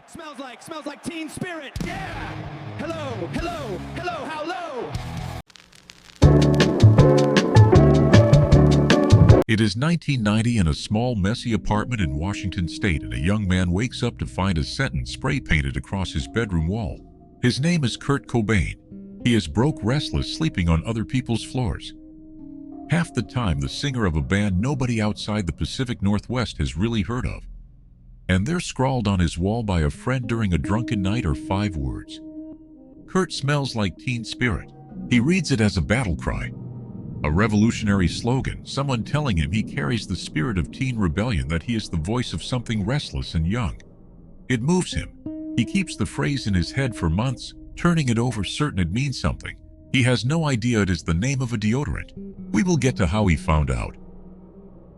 Smells like teen spirit. Yeah. Hello, hello, hello, how low? It is 1990 in a small, messy apartment in Washington State, and a young man wakes up to find a sentence spray-painted across his bedroom wall. His name is Kurt Cobain. He is broke, restless, sleeping on other people's floors. Half the time, the singer of a band nobody outside the Pacific Northwest has really heard of. And they're scrawled on his wall by a friend during a drunken night are 5 words. Kurt smells like teen spirit. He reads it as a battle cry, a revolutionary slogan, someone telling him he carries the spirit of teen rebellion, that he is the voice of something restless and young. It moves him. He keeps the phrase in his head for months, turning it over, certain it means something. He has no idea it is the name of a deodorant. We will get to how he found out.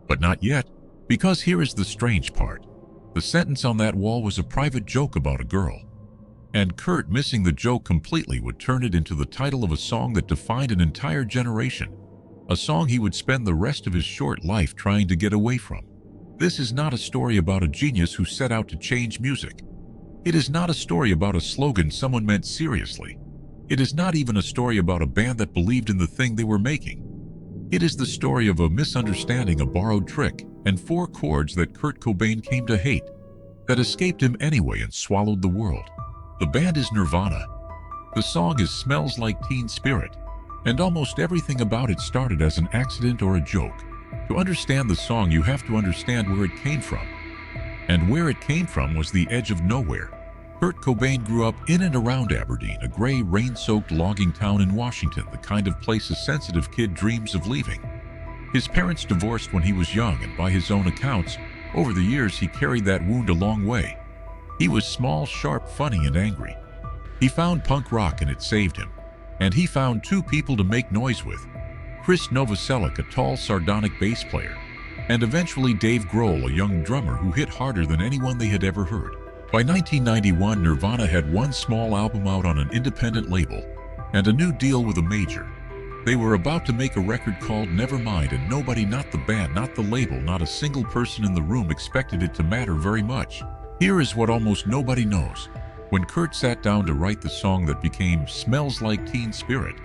But not yet, because here is the strange part. The sentence on that wall was a private joke about a girl. And Kurt, missing the joke completely, would turn it into the title of a song that defined an entire generation. A song he would spend the rest of his short life trying to get away from. This is not a story about a genius who set out to change music. It is not a story about a slogan someone meant seriously. It is not even a story about a band that believed in the thing they were making. It is the story of a misunderstanding, a borrowed trick, and 4 chords that Kurt Cobain came to hate, that escaped him anyway and swallowed the world. The band is Nirvana. The song is Smells Like Teen Spirit, and almost everything about it started as an accident or a joke. To understand the song, you have to understand where it came from. And where it came from was the edge of nowhere. Kurt Cobain grew up in and around Aberdeen, a gray, rain-soaked logging town in Washington, the kind of place a sensitive kid dreams of leaving. His parents divorced when he was young, and by his own accounts, over the years he carried that wound a long way. He was small, sharp, funny, and angry. He found punk rock and it saved him. And he found 2 people to make noise with: Chris Novoselic, a tall, sardonic bass player, and eventually Dave Grohl, a young drummer who hit harder than anyone they had ever heard. By 1991, Nirvana had 1 small album out on an independent label and a new deal with a major. They were about to make a record called Nevermind, and nobody, not the band, not the label, not a single person in the room, expected it to matter very much. Here is what almost nobody knows. When Kurt sat down to write the song that became Smells Like Teen Spirit,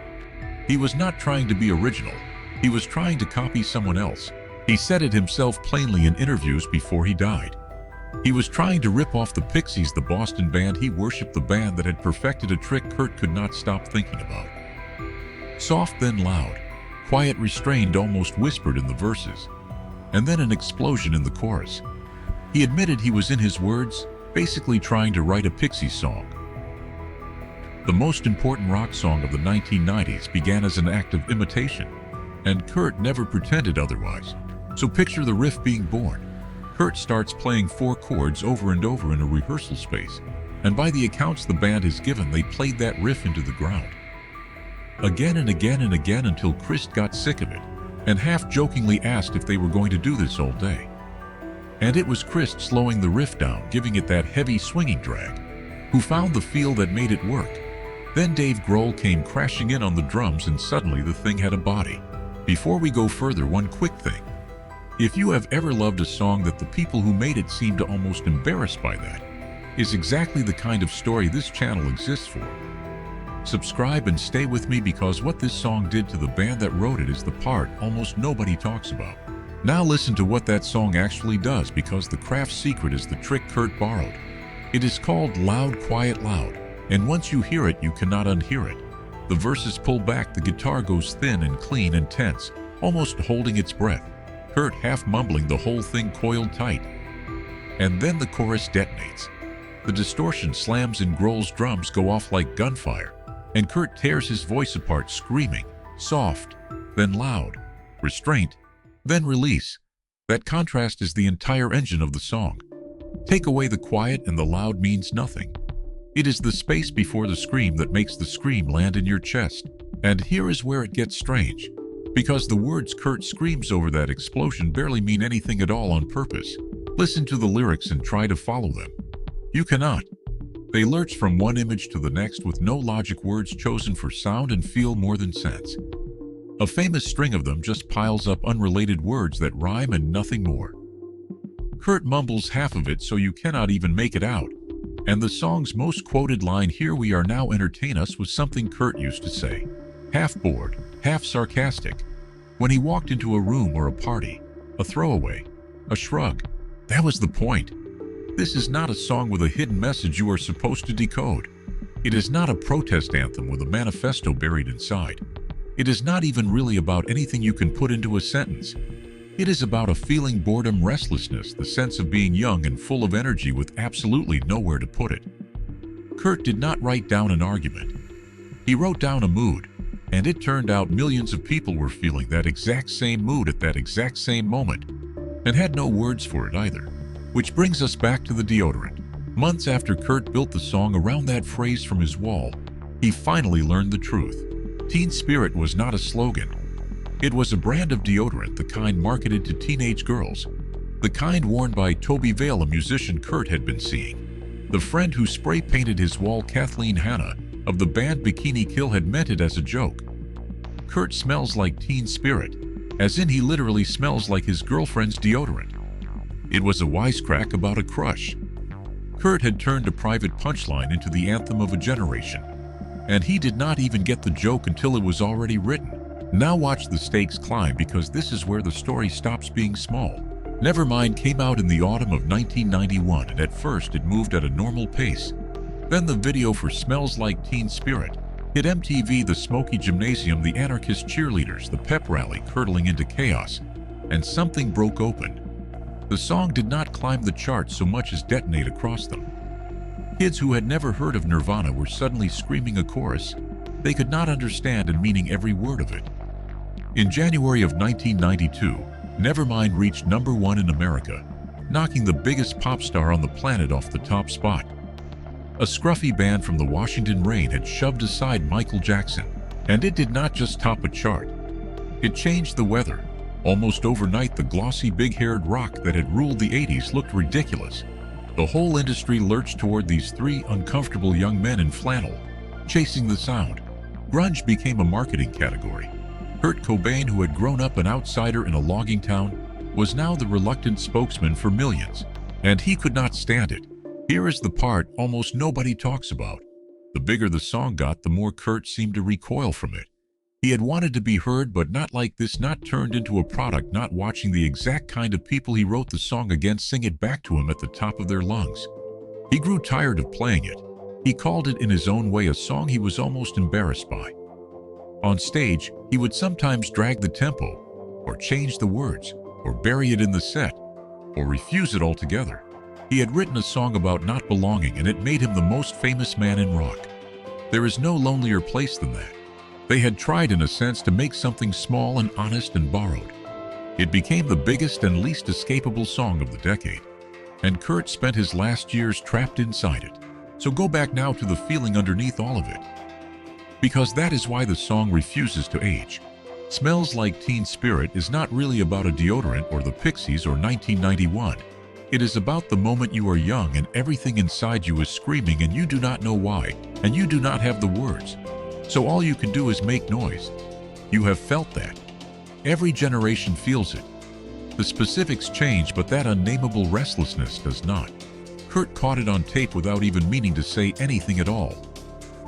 he was not trying to be original. He was trying to copy someone else. He said it himself plainly in interviews before he died. He was trying to rip off the Pixies, the Boston band he worshipped, the band that had perfected a trick Kurt could not stop thinking about. Soft, then loud, quiet, restrained, almost whispered in the verses, and then an explosion in the chorus. He admitted he was, in his words, basically trying to write a Pixies song. The most important rock song of the 1990s began as an act of imitation, and Kurt never pretended otherwise. So picture the riff being born. Kurt starts playing 4 chords over and over in a rehearsal space, and by the accounts the band has given, they played that riff into the ground. Again and again and again, until Chris got sick of it, and half-jokingly asked if they were going to do this all day. And it was Chris slowing the riff down, giving it that heavy swinging drag, who found the feel that made it work. Then Dave Grohl came crashing in on the drums, and suddenly the thing had a body. Before we go further, one quick thing. If you have ever loved a song that the people who made it seem to almost embarrassed by, that is exactly the kind of story this channel exists for. Subscribe and stay with me, because what this song did to the band that wrote it is the part almost nobody talks about. Now listen to what that song actually does, because the craft secret is the trick Kurt borrowed. It is called Loud, Quiet, Loud, and once you hear it, you cannot unhear it. The verses pull back, the guitar goes thin and clean and tense, almost holding its breath. Kurt half mumbling, the whole thing coiled tight. And then the chorus detonates. The distortion slams and Grohl's drums go off like gunfire, and Kurt tears his voice apart, screaming, soft, then loud, restraint, then release. That contrast is the entire engine of the song. Take away the quiet and the loud means nothing. It is the space before the scream that makes the scream land in your chest. And here is where it gets strange, because the words Kurt screams over that explosion barely mean anything at all on purpose. Listen to the lyrics and try to follow them. You cannot. They lurch from one image to the next with no logic, words chosen for sound and feel more than sense. A famous string of them just piles up unrelated words that rhyme and nothing more. Kurt mumbles half of it so you cannot even make it out. And the song's most quoted line, "Here we are now, entertain us," was something Kurt used to say, half bored, half sarcastic, when he walked into a room or a party, a throwaway, a shrug. That was the point. This is not a song with a hidden message you are supposed to decode. It is not a protest anthem with a manifesto buried inside. It is not even really about anything you can put into a sentence. It is about a feeling, boredom, restlessness, the sense of being young and full of energy with absolutely nowhere to put it. Kurt did not write down an argument. He wrote down a mood, and it turned out millions of people were feeling that exact same mood at that exact same moment, and had no words for it either. Which brings us back to the deodorant. Months after Kurt built the song around that phrase from his wall, he finally learned the truth. Teen Spirit was not a slogan. It was a brand of deodorant, the kind marketed to teenage girls, the kind worn by Toby Vale, a musician Kurt had been seeing. The friend who spray painted his wall, Kathleen Hanna, of the band Bikini Kill, had meant it as a joke. Kurt smells like Teen Spirit, as in he literally smells like his girlfriend's deodorant. It was a wisecrack about a crush. Kurt had turned a private punchline into the anthem of a generation, and he did not even get the joke until it was already written. Now watch the stakes climb, because this is where the story stops being small. Nevermind came out in the autumn of 1991, and at first it moved at a normal pace. Then the video for Smells Like Teen Spirit hit MTV, the smoky gymnasium, the anarchist cheerleaders, the pep rally curdling into chaos, and something broke open. The song did not climb the charts so much as detonate across them. Kids who had never heard of Nirvana were suddenly screaming a chorus they could not understand and meaning every word of it. In January of 1992, Nevermind reached #1 in America, knocking the biggest pop star on the planet off the top spot. A scruffy band from the Washington Rain had shoved aside Michael Jackson, and it did not just top a chart. It changed the weather. Almost overnight, the glossy big-haired rock that had ruled the 80s looked ridiculous. The whole industry lurched toward these three uncomfortable young men in flannel, chasing the sound. Grunge became a marketing category. Kurt Cobain, who had grown up an outsider in a logging town, was now the reluctant spokesman for millions, and he could not stand it. Here is the part almost nobody talks about. The bigger the song got, the more Kurt seemed to recoil from it. He had wanted to be heard, but not like this, not turned into a product, not watching the exact kind of people he wrote the song against sing it back to him at the top of their lungs. He grew tired of playing it. He called it in his own way a song he was almost embarrassed by. On stage, he would sometimes drag the tempo, or change the words, or bury it in the set, or refuse it altogether. He had written a song about not belonging, and it made him the most famous man in rock. There is no lonelier place than that. They had tried, in a sense, to make something small and honest and borrowed. It became the biggest and least escapable song of the decade, and Kurt spent his last years trapped inside it. So go back now to the feeling underneath all of it, because that is why the song refuses to age. Smells Like Teen Spirit is not really about a deodorant or the Pixies or 1991. It is about the moment you are young and everything inside you is screaming and you do not know why, and you do not have the words. So all you can do is make noise. You have felt that. Every generation feels it. The specifics change, but that unnameable restlessness does not. Kurt caught it on tape without even meaning to say anything at all.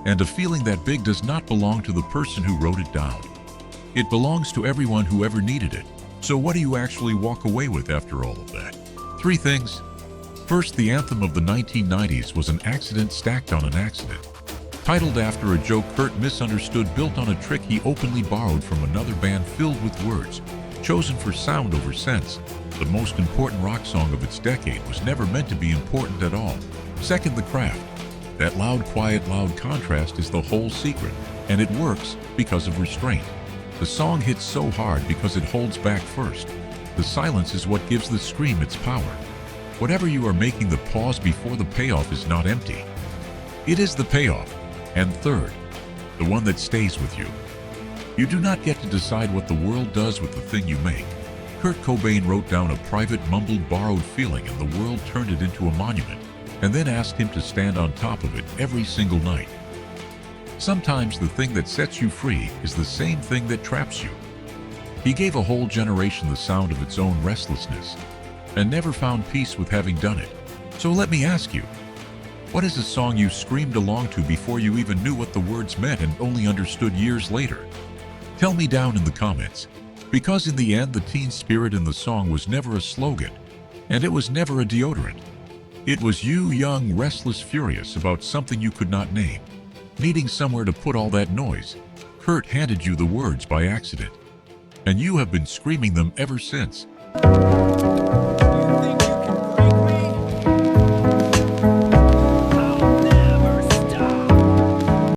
And a feeling that big does not belong to the person who wrote it down. It belongs to everyone who ever needed it. So what do you actually walk away with after all of that? 3 things. First, the anthem of the 1990s was an accident stacked on an accident. Titled after a joke Kurt misunderstood, built on a trick he openly borrowed from another band, filled with words, chosen for sound over sense. The most important rock song of its decade was never meant to be important at all. Second, the craft. That loud, quiet, loud contrast is the whole secret, and it works because of restraint. The song hits so hard because it holds back first. The silence is what gives the scream its power. Whatever you are making, the pause before the payoff is not empty. It is the payoff. And third, the one that stays with you. You do not get to decide what the world does with the thing you make. Kurt Cobain wrote down a private, mumbled, borrowed feeling, and the world turned it into a monument, and then asked him to stand on top of it every single night. Sometimes the thing that sets you free is the same thing that traps you. He gave a whole generation the sound of its own restlessness, and never found peace with having done it. So let me ask you, What is a song you screamed along to before you even knew what the words meant and only understood years later? Tell me down in the comments, because in the end the teen spirit in the song was never a slogan, and it was never a deodorant. It was you, young, restless, furious about something you could not name. Needing somewhere to put all that noise, Kurt handed you the words by accident, and you have been screaming them ever since.